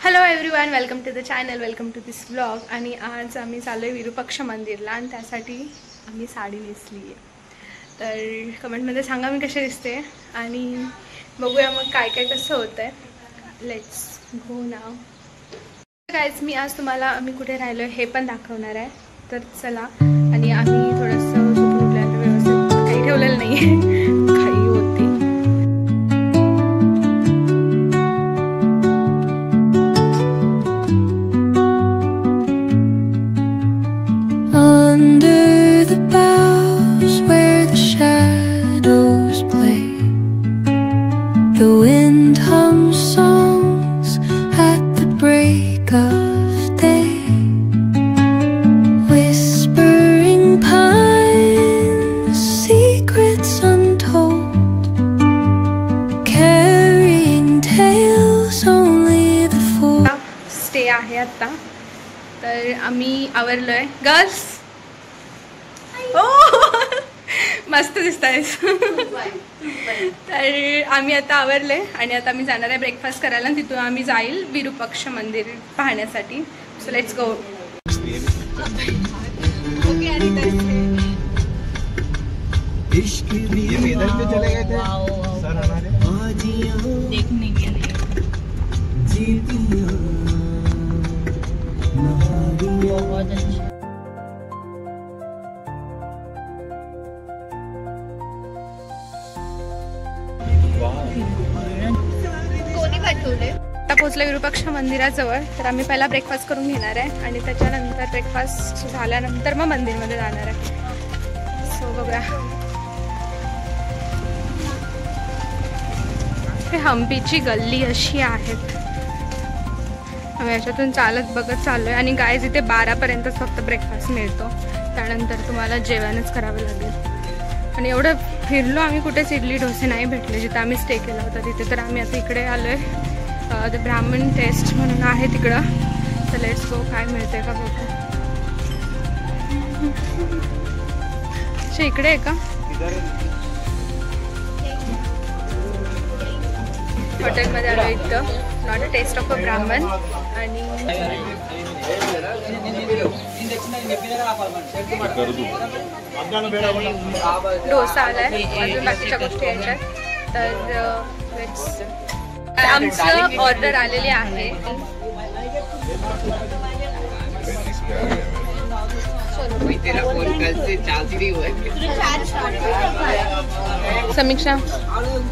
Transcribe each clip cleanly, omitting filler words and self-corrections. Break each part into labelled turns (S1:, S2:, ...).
S1: Hello everyone, welcome to the channel, welcome to this vlog. आणि आज आम्ही चाललो आहे विरूपाक्ष मंदिरला आणि त्यासाठी आम्ही साडी नेसली आहे. तर कमेंटमध्ये सांगा मी कशी दिसते आणि बघूया मग काय काय कसं होतं आहे. Let's go now. गाईज, मी आज तुम्हाला आम्ही कुठे राहिलो हे पण दाखवणार आहे. तर चला. आणि आम्ही थोडंसं झोपून उठल्यानंतर व्यवस्थित काही ठेवलेलं नाही आहे.
S2: Under the boughs where the shadows play, the wind hums songs at the break of day, whispering pines, secrets untold, carrying tales only the fool.
S1: Stay आहे आता. तर आम्ही आवरलोय. गर्ल्स मस्त दिसतायस. तर आम्ही आता आवरले आणि आता आम्ही जाणार आहे ब्रेकफास्ट करायला. तिथून आम्ही जाईल विरूपाक्ष मंदिर पाहण्यासाठी. So let's go.
S3: देखने के लिए बहुत अच्छा.
S1: आता पोहोचलो विरूपाक्ष मंदिराजवळ. तर आम्ही पहिला ब्रेकफास्ट करून घेणार आहे आणि त्याच्यानंतर ब्रेकफास्ट झाल्यानंतर मग मंदिरमध्ये जाणार आहे. सो बघूया. हे हम्पीची गल्ली अशी आहेत. आम्ही याच्यातून चालत बघत चाललोय. आणि गाईज, इथे 12पर्यंतच फक्त ब्रेकफास्ट मिळतो. त्यानंतर तुम्हाला जेवणच करावं लागेल. आणि एवढं फिरलो आम्ही, कुठेच इडली डोसे नाही भेटले जिथं आम्ही स्टे केला होता तिथे. तर आम्ही आता इकडे आलो आहे. ते ब्राह्मण टेस्ट म्हणून आहे तिकडं. तर लेट्स गो. काय मिळते का बघू. इकडे आहे का हॉटेलमध्ये आलो इथं. Not a test of a ब्राह्मण. आणि डोसा आलाय. अजून बाकीच्या गोष्टी यायच्या. तर आमचं ऑर्डर आलेली आहे. समीक्षा,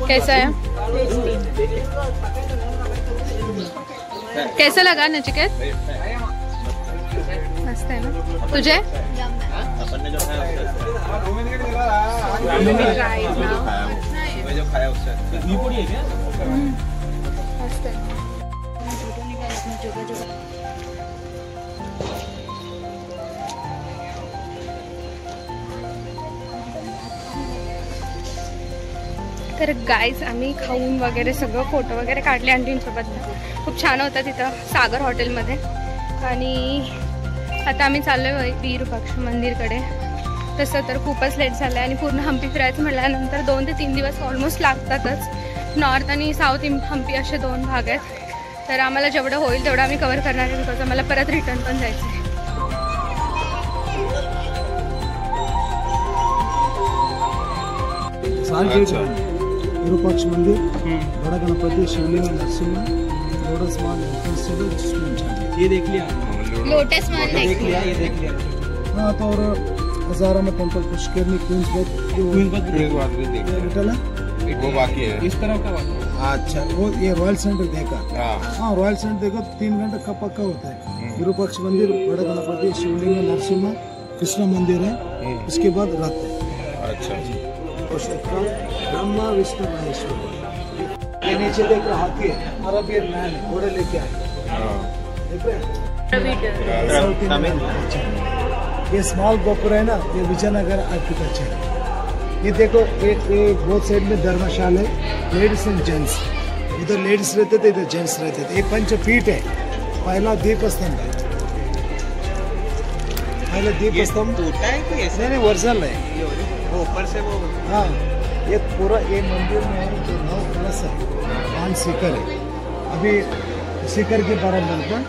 S1: कैसा है? कैसा लगा नचिकेत? मस्त आहे ना. तुझे तर गाईज, आम्ही खाऊन वगैरे सगळं फोटो वगैरे काढले आंटींसोबत. खूप छान होता तिथं सागर हॉटेलमध्ये. आणि आता आम्ही चाललो आहे विरूपाक्ष मंदिरकडे. तसं तर खूपच लेट झालं आहे आणि पूर्ण हम्पी फिरायचं म्हटल्यानंतर 2 ते 3 दिवस ऑलमोस्ट लागतातच. नॉर्थ आणि साऊथ हम्पी असे 2 भाग आहेत. तर आम्हाला जेवढं होईल तेवढं आम्ही कवर करणार आहे. बिकॉज आम्हाला परत रिटर्न पण जायचं आहे.
S4: विरूपाक्ष मंदिर, बड़ा गणपति, शिवलिंग, नरसिंह, लोटस माल, ये देख लिया.
S1: लोटस माल
S3: देख लिया, ये देख लिया.
S4: हाँ, तो और हजारामा टेम्पल, पुष्करनी, क्वींस
S5: वो बाकी है.
S4: इस तरह का. अच्छा, वो ये रॉयल सेंटर देखा. हाँ, रॉयल सेंटर देखो 3 घंटे का पक्का होता है. विरूपाक्ष मंदिर, बड़ा गणपति, शिवलिंग, नरसिंह, कृष्ण मंदिर है. इसके बाद रथ है.
S5: अच्छा जी.
S4: ब्रह्मा विष्णु महेश्वर. ये नीचे देख रहा हाथी है, अरबियन मैन है, घोड़े लेके आए. देख रहे हैं. ये स्मॉल गोपुर है ना, ये विजयनगर आर्किटेक्चर है. ये देखो, ये बोथ साइड में धर्मशाला है, लेडीज एंड जेंट्स. इधर लेडीज रहते थे, इधर जेंट्स रहते थे. ये पंचपीठ है. पहला दीप स्तंभ है. पहले दीप स्तंभ टूटा है कि ऐसे? नहीं, ओरिजिनल है. वो ऊपर से वो. हाँ, ये पूरा ये मंदिर में जो 9 कलश है, 5 शिखर है. अभी इसे करके बराबर का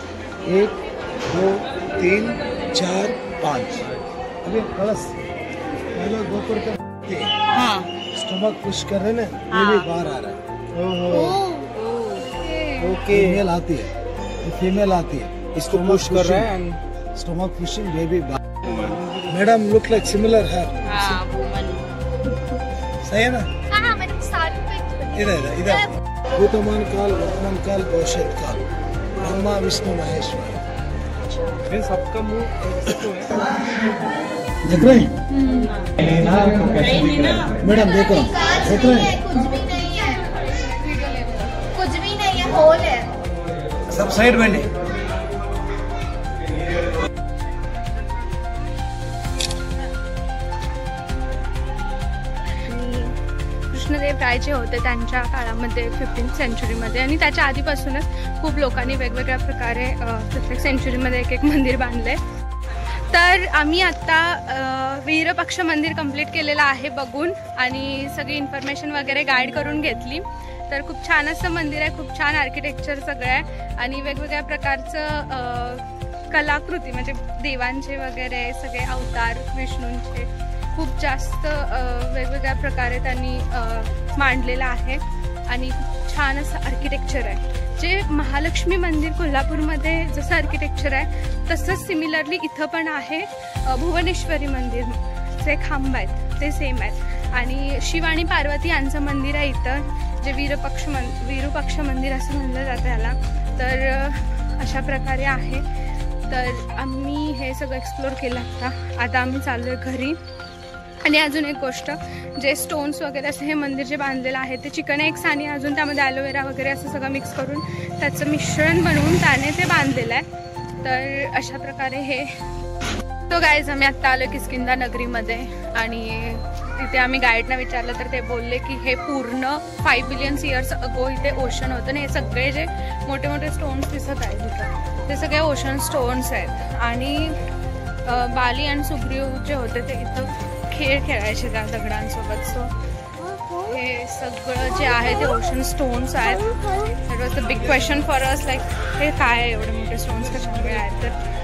S4: 1 2 3 4 5 अभी कलश पहले गोपुर का
S5: हाँ
S4: स्टमक पुश कर रहे ना ये भी बाहर आ रहा है
S3: ओके
S4: फीमेल आती है फीमेल आती है
S3: इसको पुश कर रहा है
S4: stomach pushing baby madam look like similar है
S5: हाँ वुमन
S4: सही है ना इधर इधर भूतमान काल वर्तमान काल भविष्यत काल ब्रह्मा विष्णु महेश्वर
S3: सबका मुंह
S4: देख रहे हैं मैडम देखो देख रहे हैं
S1: कुछ भी नहीं है होल है।
S4: सब साइड में
S1: कृष्णदेव राय जे होते त्यांच्या काळामध्ये 15th सेंचुरीमध्ये आणि त्याच्या आधीपासूनच खूप लोकांनी वेगवेगळ्या प्रकारे प्रत्येक सेंचुरीमध्ये एक मंदिर बांधले। तर आम्ही आत्ता वीरपक्ष मंदिर कंप्लीट केलेलं आहे बघून आणि सगळी इन्फॉर्मेशन वगैरे गाईड करून घेतली। तर खूप छान असं मंदिर आहे, खूप छान आर्किटेक्चर सगळं आहे आणि वेगवेगळ्या प्रकारचं कलाकृती म्हणजे देवांचे वगैरे सगळे अवतार विष्णूंचे खूप जास्त वेगवेगळ्या प्रकारे त्यांनी मांडलेलं आहे आणि खूप छान असं आर्किटेक्चर आहे। जे महालक्ष्मी मंदिर कोल्हापूरमध्ये जसं आर्किटेक्चर आहे तसंच सिमिलरली इथं पण आहे। भुवनेश्वरी मंदिर जे खांब आहेत ते सेम आहेत आणि शिव आणि पार्वती यांचं मंदिर आहे इथं जे विरूपाक्ष मंदिर असं म्हणलं जातं याला। तर अशा प्रकारे आहे। तर आम्ही हे सगळं एक्सप्लोर केलं आता आम्ही चाललो आहे घरी। आणि अजून एक गोष्ट जे स्टोन्स वगैरे असं हे मंदिर जे बांधलेलं आहे ते चिकन एग्स आणि अजून त्यामध्ये ॲलोवेरा वगैरे असं सगळं मिक्स करून त्याचं मिश्रण बनवून त्याने ते बांधलेलं आहे। तर अशा प्रकारे हे तो गाईज आम्ही आत्ता आलो किष्किंधा नगरीमध्ये आणि तिथे आम्ही गाईडना विचारलं तर ते बोलले की हे पूर्ण 5 बिलियन इयर्स अगो इथे ओशन होतं आणि हे सगळे जे मोठे मोठे स्टोन्स दिसत आहेत इथं ते सगळे ओशन स्टोन्स आहेत। आणि बाली आणि सुग्रीव जे होते ते इथं खेळ खेळायचे त्या दगडांसोबत। सो हे सगळं जे आहे ते ओशन स्टोन्स आहेत। That was the big question for us like हे काय आहे एवढे मोठे स्टोन्स कशामुळे आहेत। तर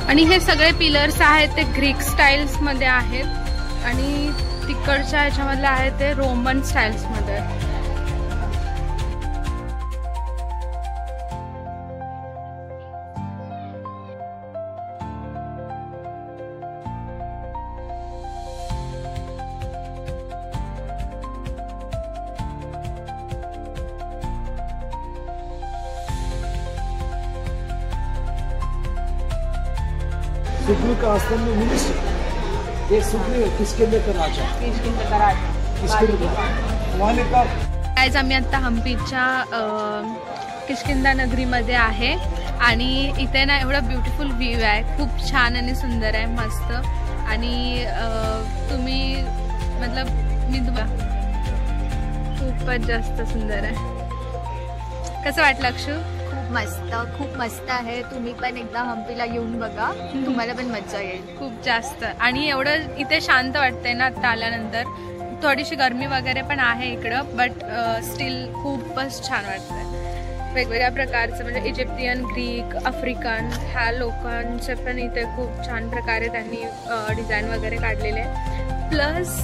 S1: आणि हे सगळे पिलर्स आहेत ते ग्रीक स्टाईल्समध्ये आहेत आणि तिकडच्या ह्याच्यामधले आहेत ते रोमन स्टाईल्समध्ये।
S4: सुग्रीव का आश्रम में मिनिस्टर ये सुग्रीव किष्किंधा का राजा किष्किंधा
S1: आज आम्ही आता हम्पीच्या किष्किंधा नगरीमध्ये आहे आणि इथे ना एवढा ब्युटिफुल व्ह्यू आहे, खूप छान आणि सुंदर आहे, मस्त। आणि तुम्ही मतलब मी तुम्हाला खूपच जास्त सुंदर आहे। कसं वाटलं अक्षू?
S6: खूप मस्त आहे। तुम्ही पण एकदा हम्पीला येऊन बघा, तुम्हाला पण मजा येईल
S1: खूप जास्त। आणि एवढं इथे शांत वाटतंय ना आता आल्यानंतर। थोडीशी गरमी वगैरे पण आहे इकडं बट स्टील खूपच छान वाटतंय। वेगवेगळ्या प्रकारचं म्हणजे इजिप्तियन, ग्रीक, आफ्रिकन ह्या लोकांचे पण इथे खूप छान प्रकारे त्यांनी डिझाईन वगैरे काढलेले। प्लस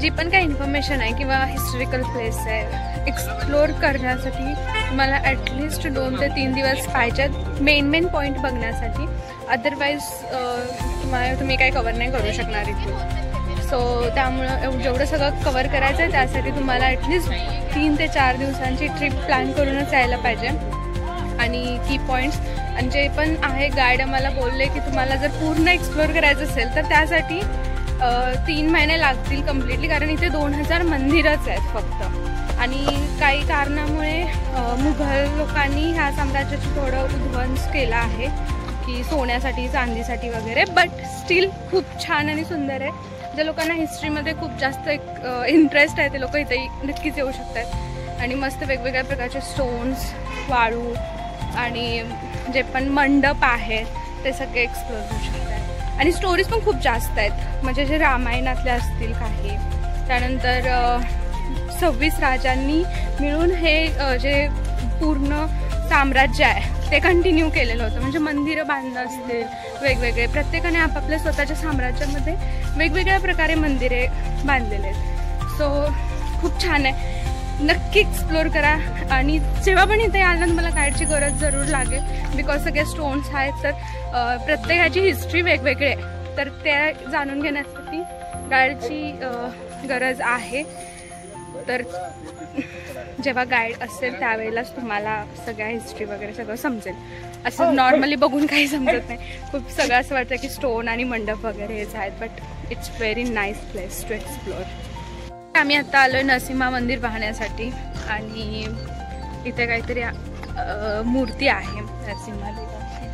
S1: जी पण काही इन्फॉर्मेशन आहे किंवा हिस्टॉरिकल प्लेस आहे एक्सप्लोर करण्यासाठी तुम्हाला ॲटलिस्ट 2 ते 3 दिवस पाहिजेत मेन पॉईंट बघण्यासाठी। अदरवाईज तुम्ही काही कवर नाही करू शकणार इथे। सो त्यामुळं जेवढं सगळं कवर करायचं आहे त्यासाठी तुम्हाला ॲटलिस्ट 3 ते 4 दिवसांची ट्रिप प्लॅन करूनच यायला पाहिजे। आणि की पॉईंट्स आणि जे पण आहे गाईड आम्हाला बोलले की तुम्हाला जर पूर्ण एक्सप्लोर करायचं असेल तर त्यासाठी 3 महिने लागतील कम्प्लिटली, कारण इथे 2000 मंदिरच आहेत फक्त। आणि काही कारणामुळे मुघल लोकांनी ह्या साम्राज्याचं थोडं उध्वंस केला आहे की सोन्यासाठी, चांदीसाठी वगैरे, बट स्टील खूप छान आणि सुंदर आहे। ज्या लोकांना हिस्ट्रीमध्ये खूप जास्त इंटरेस्ट आहे ते लोक इथे नक्कीच येऊ शकतात। आणि मस्त वेगवेगळ्या प्रकारचे स्टोन्स, वाळू आणि जे पण मंडप आहेत ते सगळे एक्सप्लोर करू शकतात. आणि स्टोरीज पण खूप जास्त आहेत, म्हणजे जे रामायणातल्या असतील काही, त्यानंतर 26 राजांनी मिळून हे जे पूर्ण साम्राज्य आहे ते कंटिन्यू केलेलं होतं. म्हणजे मंदिरं बांधणं असतील वेगवेगळे, प्रत्येकाने आपापल्या स्वतःच्या साम्राज्यामध्ये वेगवेगळ्या प्रकारे मंदिरे बांधलेले आहेत. सो खूप छान आहे, नक्की एक्सप्लोर करा. आणि जेव्हा पण इथे आलं मला गाईडची गरज जरूर लागेल, बिकॉज सगळे स्टोन्स आहेत, तर प्रत्येकाची हिस्ट्री वेगवेगळी आहे, तर ते जाणून घेण्यासाठी गाईडची गरज आहे. तर जेव्हा गाईड असेल त्यावेळेलाच तुम्हाला सगळ्या हिस्ट्री वगैरे सगळं समजेल. असं नॉर्मली बघून काही समजत नाही. खूप सगळं असं वाटतं की स्टोन आणि मंडप वगैरे हेच आहेत, but it's very nice place to explore. आम्ही आता आलो आहे नरसिंह मंदिर पाहण्यासाठी आणि इथे काहीतरी मूर्ती आहे नरसिंहादेवाची,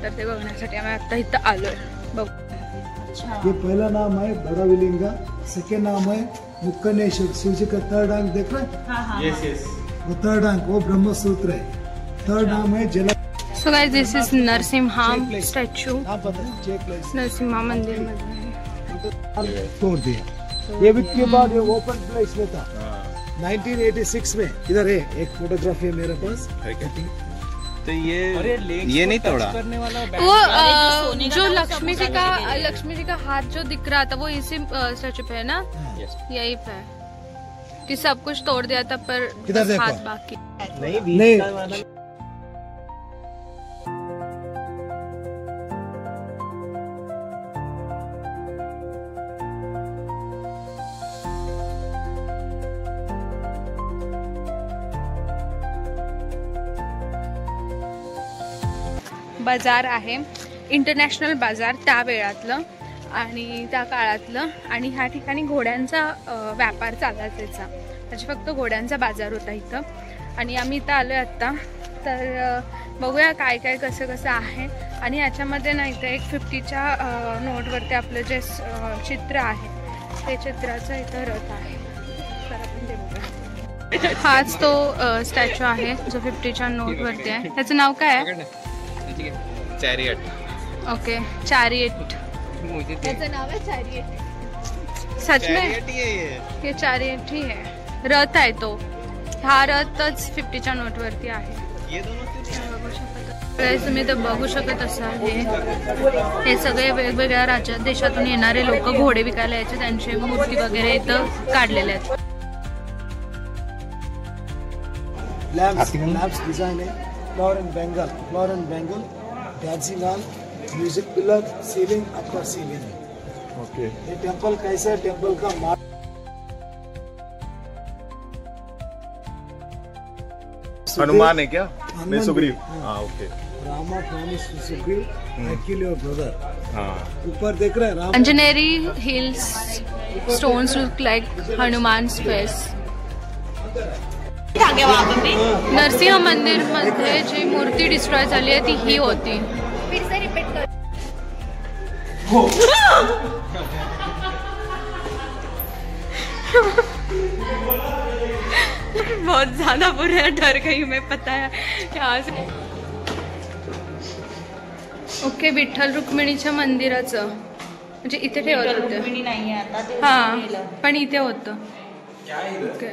S1: तर ते बघण्यासाठी आम्ही आता इथं आलो आहे. बघू.
S4: ये पहला नाम है बड़ा विलिंगा, सेकेंड नाम है मुक्कनेश्वर, शिव जी का थर्ड अंक देख रहे हैं?
S3: Yes, yes.
S4: वो थर्ड अंक वो ब्रह्म सूत्र है. थर्ड नाम है जला.
S1: So guys, this is Narasimha statue.
S4: हाँ पता है, चेक प्लेस
S1: नरसिंहा मंदिर मध्ये
S4: तोड़ दिया. ये भी के बाद ये ओपन प्लेस में था 1986 में. इधर है एक फोटोग्राफी है मेरे पास.
S7: तो ये नहीं तोड़ा
S3: करने वाला
S1: वो जो लक्ष्मी जी का हाथ जो दिख रहा था वो इसी स्टैचू पे है ना? यही पे है कि सब कुछ तोड़ दिया था पर
S4: इधर
S1: बस
S4: देखो.
S1: हाथ बाकी.
S4: नहीं
S1: बाजार आहे, इंटरनॅशनल बाजार त्या वेळातलं आणि त्या काळातलं. आणि ह्या ठिकाणी घोड्यांचा व्यापार चालायचा, म्हणजे फक्त घोड्यांचा बाजार होता इथं. आणि आम्ही इथं आलो आहे आत्ता, तर बघूया काय काय कसं कसं आहे. आणि याच्यामध्ये नाही तर एक 50च्या नोटवरती आपलं जे चित्र आहे ते चित्राचं इथं रथ आहे, तर आपण ते बघूया. हाच तो स्टॅच्यू आहे जो 50च्या नोटवरती आहे. त्याचं नाव काय आहे?
S7: चैरियट.
S1: Okay, chariot.
S6: त्याचं नाव आहे चॅरियट.
S1: सच में ये चैरियट ही है. रथ आहे तो, हा रथच 50च्या नोटवरती आहे. तुम्ही तर बघू शकत असाल हे सगळे वेगवेगळ्या राज्यात देशातून येणारे लोक घोडे विकायला यायचे, त्यांचे मूर्ती वगैरे इथं काढलेले आहेत.
S4: लैम्प्स डिजाइन है. Floor and bangle dancing hall, music pillar, ceiling, upper ceiling.
S7: Okay.
S4: ये टेंपल कैसा है? टेंपल का
S7: हनुमान है क्या?
S4: हनुमान
S7: नहीं, सुग्रीव.
S4: हाँ.
S7: हाँ, okay.
S4: Rama promise to Sugriva I kill your brother.
S7: हाँ.
S4: ऊपर देख रहे हैं Ram.
S1: Anjaneri hills stones look like Hanuman's face. Narasimha मंदिर मध्ये जी मूर्ती डिस्ट्रॉय झाली आहे ती ही होती.
S6: फिर से रिपीट कर.
S1: बहुत ज्यादा बुरा है, डर गई मैं, पता है यहाँ से. ओके, विठ्ठल रुक्मिणीच्या मंदिराचं म्हणजे इथे ठेवत होते.
S5: नाहीये आता ते
S1: हा, पण इथे होतं. Okay,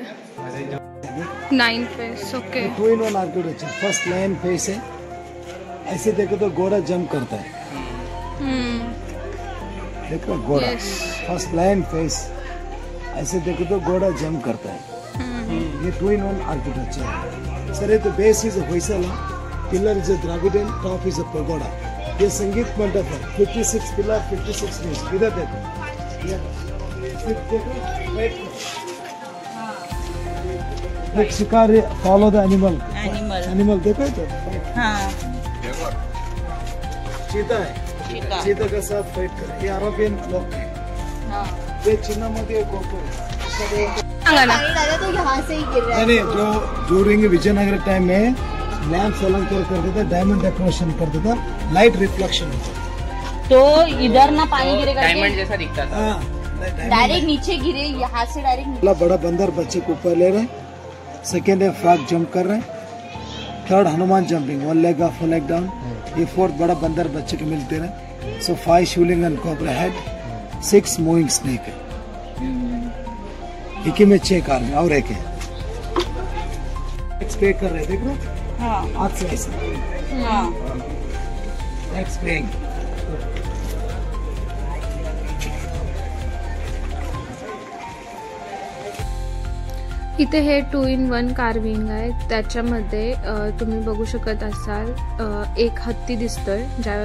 S1: 9 face. Okay,
S4: 2-in-1 architecture. First line face है, ऐसे देखो तो घोड़ा जंप करता है. देखो घोड़ा.
S1: Yes.
S4: फर्स्ट लाइन फेस, ऐसे देखो तो घोड़ा जंप करता है. ये 2-in-1 आर्किटेक्चर है. सर ये तो base is Hoysala, pillar is Dravidian, top is pagoda. ये संगीत मंडप है. 56 पिलर, 56 नीज. इधर देखो, ये देखो, वेट. एक शिकारी फॉलो द एनिमल. एनिमल देखो तो.
S5: हाँ.
S4: चीता है, चीता के साथ फाइट करे. ये अरबियन लोग है. ये चिन्ह मध्ये गोकुल.
S1: सांगा ना.
S6: पानी डाला तो यहाँ से ही गिर रहा है.
S4: नहीं जो ड्यूरिंग विजयनगर टाइम में लैंप अलंकार करते थे, डायमंड डेकोरेशन करते थे, लाइट रिफ्लेक्शन होता.
S5: तो इधर ना पानी गिरेगा,
S3: डायमंड जैसा दिखता था.
S5: डायरेक्ट नीचे गिरे, यहाँ से डायरेक्ट.
S4: बड़ा बंदर बच्चे को ऊपर ले रहे हैं. सेकेंड है फ्रॉग जंप कर रहे हैं. Third Hanuman jumping, 1 leg up 1 leg down. ये फोर्थ बड़ा बंदर बच्चे को मिलते हैं. So 5 Shivling and cobra head, 6 moving snake है. एक ही में 6 कार में और एक है. एक्सप्ले कर रहे देख लो. हाँ. हाथ से ऐसे. हाँ. एक्सप्लेन.
S1: इथे हे 2-in-1 कार्विंग आहे. त्याच्यामध्ये तुम्ही बघू शकत असाल एक हत्ती दिसतोय ज्या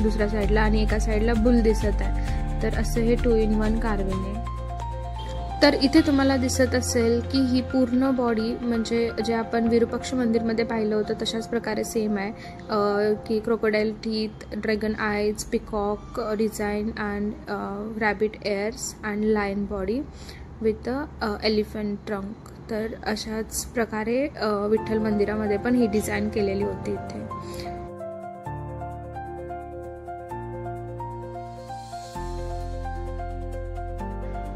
S1: दुसऱ्या साईडला आणि एका साईडला बुल दिसत आहे. तर असं हे 2-in-1 कार्विंग आहे. तर इथे तुम्हाला दिसत असेल की ही पूर्ण बॉडी म्हणजे जे आपण विरूपाक्ष मंदिरमध्ये पाहिलं होतं तशाच प्रकारे सेम आहे की crocodile teeth, dragon eyes, peacock design and rabbit ears and lion body with elephant trunk. तर अशाच प्रकारे विठ्ठल मंदिरामध्ये पण ही डिझाईन केलेली होती इथे.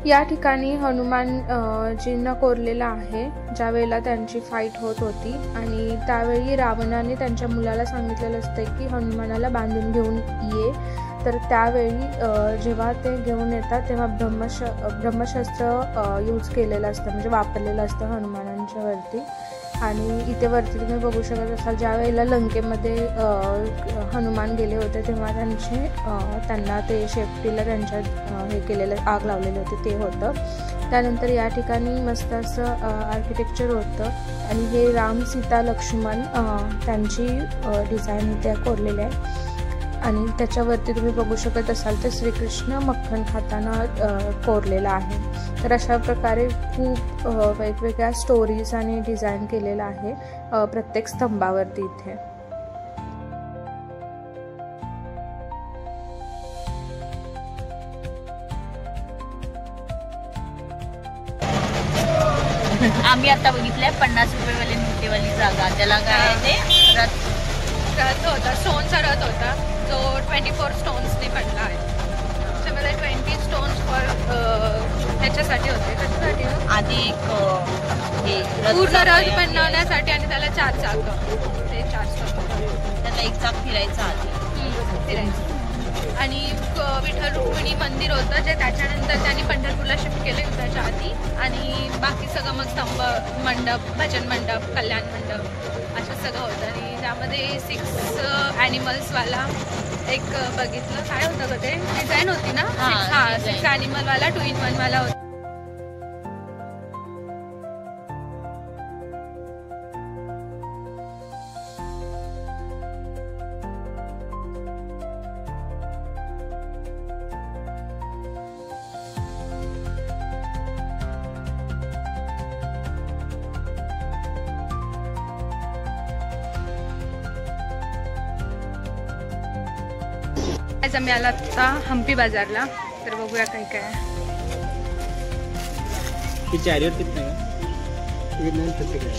S1: या ठिकाणी हनुमानजींना कोरलेला आहे ज्या वेळेला त्यांची फाईट होत होती आणि त्यावेळी रावणाने त्यांच्या मुलाला सांगितलेलं असतं की हनुमानाला बांधून घेऊन ये. तर त्यावेळी जेव्हा ते घेऊन येतात तेव्हा ब्रह्मशस्त्र यूज केलेलं असतं म्हणजे वापरलेलं असतं हनुमानांच्या वरती. आणि इथे वरती तुम्ही बघू शकत असाल ज्या वेळेला लंकेमध्ये हनुमान गेले होते तेव्हा त्यांना ते शेपटीला त्यांच्या हे केलेलं आग लावलेली होती ते होतं. त्यानंतर या ठिकाणी मस्त असं आर्किटेक्चर होतं आणि हे राम, सीता, लक्ष्मण त्यांची डिझाईन इथे कोरलेली आहे. आणि त्याच्यावरती तुम्ही बघू शकत असाल तर श्रीकृष्ण मक्खन खाताना कोरलेला आहे. तर अशा प्रकारे खूप वेगवेगळ्या स्टोरीज आणि डिझाईन केलेलं आहे प्रत्येक स्तंभावरती इथे.
S5: आम्ही आता बघितलंय 50 रुपयेवाली मोठीवाली जागा, त्याला काय आहे ते रथ
S1: होता, स्टोनचा रथ होता जो 24 स्टोन्सने बनला आहे. त्याच्यामध्ये 20 स्टोन्स त्याच्यासाठी होते. कशासाठी?
S5: आधी एक हे
S1: पूर्ण रथ बनवण्यासाठी आणि त्याला 4 चाकं, ते 4 चाकं
S5: त्याला एक चाक फिरायचं आधी
S1: फिरायचं. आणि विठ्ठल रुक्मिणी मंदिर होतं जे त्याच्यानंतर त्यांनी पंढरपूरला शिफ्ट केले युद्धाच्या आधी. आणि बाकी सगळं मग स्तंभ, मंडप, भजन मंडप, कल्याण मंडप असं सगळं होतं. आणि त्यामध्ये 6 ॲनिमल्सवाला एक बघितलं काय होतं का ते डिझाईन होती ना. 6 ॲनिमलवाला 2-in-1 वाला होता. आज आम्ही आला आता हम्पी बाजारला. तर बघूया काय काय आहे.
S3: चॅरियट कितने का?
S4: ये 950 का है.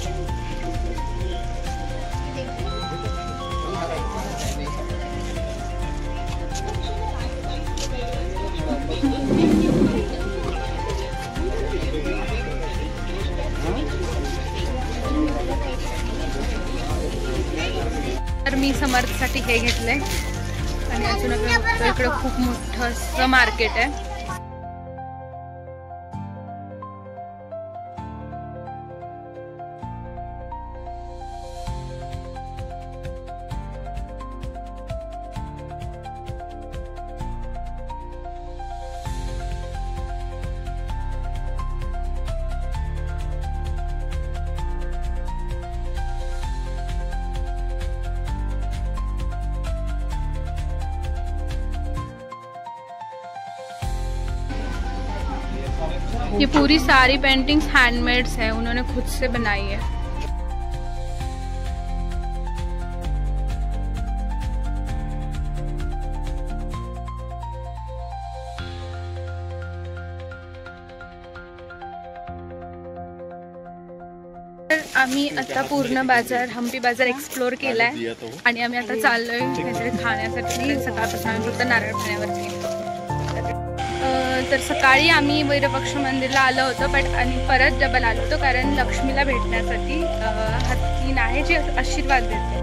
S1: तर मी समर्थसाठी हे घेतलंय. आणि अजून इकडे खूप मोठं असं मार्केट आहे. ये पूरी सारी पेंटिंग्स हैंडमेड्स है, उन्होंने खुद से बनाई है. आम्ही आता पूर्ण बाजार, हम्पी बाजार एक्सप्लोर केलाय आणि आम्ही आता चाललोय काहीतरी खाण्यासाठी. सकाळपासून आम्ही फक्त नारळ खाण्यावरती. तर सकाळी आम्ही विरूपाक्ष मंदिरला आलो होतो आणि परत डबल आलो होतो कारण लक्ष्मीला भेटण्यासाठी हत्तीन आहे जी आशीर्वाद देते.